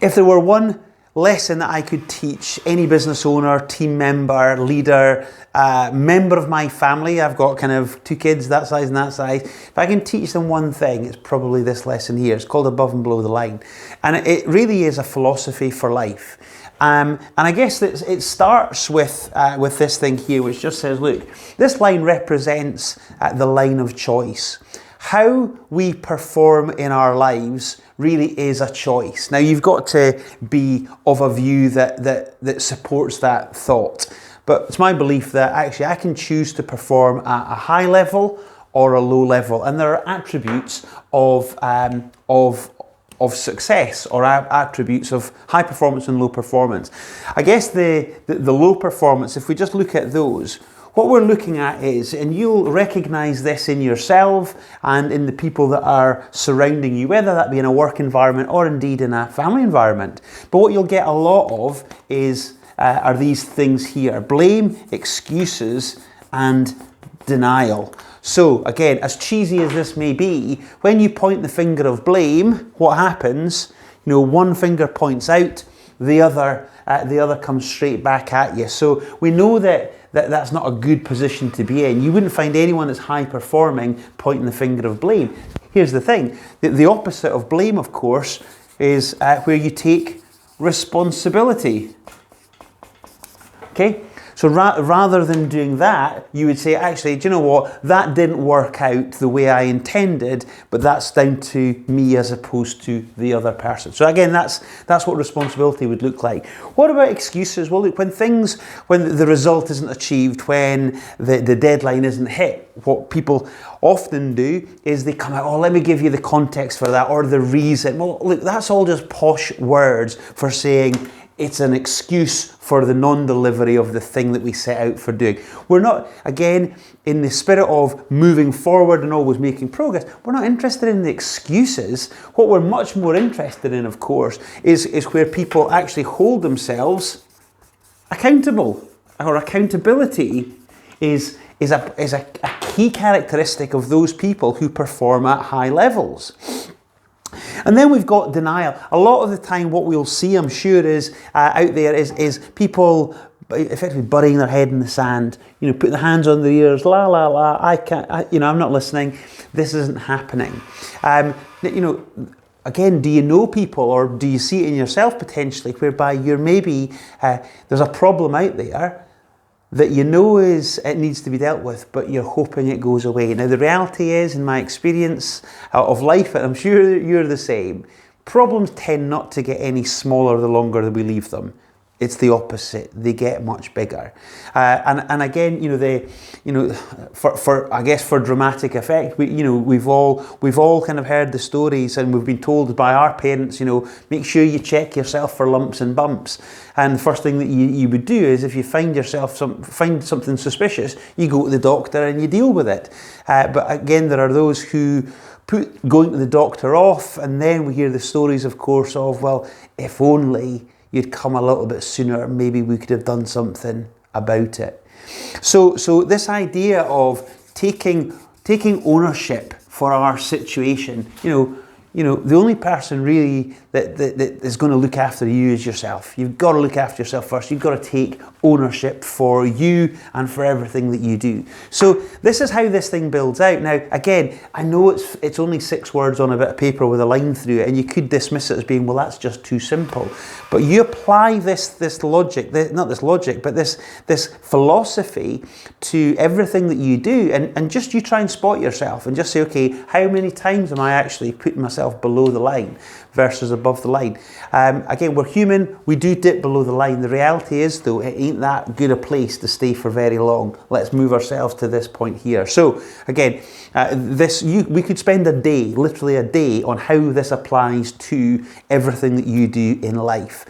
If there were one lesson that I could teach any business owner, team member, leader, member of my family, I've got kind of 2 kids that size and that size, if I can teach them one thing, it's probably this lesson here. It's called above and below the line. And it really is a philosophy for life. And I guess that it starts with this thing here, which just says, look, this line represents the line of choice. How we perform in our lives really is a choice. Now, you've got to be of a view that supports that thought. But it's my belief that actually I can choose to perform at a high level or a low level. And there are attributes of success or attributes of high performance and low performance. I guess the low performance, if we just look at those, what we're looking at is, and you'll recognize this in yourself and in the people that are surrounding you, whether that be in a work environment or indeed in a family environment. But what you'll get a lot of are these things here: blame, excuses, and denial. So again, as cheesy as this may be, when you point the finger of blame, what happens? One finger points out, the other comes straight back at you. So we know that's not a good position to be in. You wouldn't find anyone that's high performing pointing the finger of blame. Here's the thing: the opposite of blame, of course, is where you take responsibility. Okay? So rather than doing that, you would say, actually, do you know what? That didn't work out the way I intended, but that's down to me as opposed to the other person. So again, that's what responsibility would look like. What about excuses? Well, look, when the result isn't achieved, when the deadline isn't hit, what people often do is they come out, oh, let me give you the context for that, or the reason. Well, look, that's all just posh words for saying it's an excuse for the non-delivery of the thing that we set out for doing. We're not, again, in the spirit of moving forward and always making progress, we're not interested in the excuses. What we're much more interested in, of course, is where people actually hold themselves accountable. Or accountability is a key characteristic of those people who perform at high levels. And then we've got denial. A lot of the time what we'll see, I'm sure, is out there is people effectively burying their head in the sand, putting their hands on their ears, la la la, I'm not listening, this isn't happening. Again, do you know people, or do you see it in yourself potentially, whereby you're maybe, there's a problem out there that it needs to be dealt with, but you're hoping it goes away. Now, the reality is, in my experience of life, and I'm sure you're the same, problems tend not to get any smaller the longer that we leave them. It's the opposite. They get much bigger. And again, for dramatic effect, we've all kind of heard the stories, and we've been told by our parents, make sure you check yourself for lumps and bumps. And the first thing that you would do is, if you find something suspicious, you go to the doctor and you deal with it. But again, there are those who put going to the doctor off, and then we hear the stories, of course, of, well, if only you'd come a little bit sooner, maybe we could have done something about it. So this idea of taking ownership for our situation, the only person really that is going to look after you is yourself. You've got to look after yourself first. You've got to take ownership for you and for everything that you do. So this is how this thing builds out. Now, again, I know it's only 6 words on a bit of paper with a line through it, and you could dismiss it as being, well, that's just too simple. But you apply this logic, not this logic, but this philosophy to everything that you do, and just you try and spot yourself and just say, okay, how many times am I actually putting myself below the line versus above the line? Again, we're human, we do dip below the line. The reality is, though, it ain't that good a place to stay for very long. Let's move ourselves to this point here. So again, we could spend a day, literally a day, on how this applies to everything that you do in life.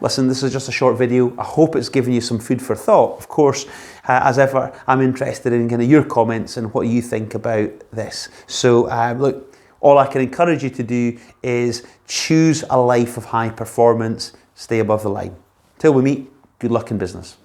Listen, this is just a short video. I hope it's given you some food for thought. Of course, as ever, I'm interested in kind of your comments and what you think about this. So look, all I can encourage you to do is choose a life of high performance, stay above the line. Till we meet, good luck in business.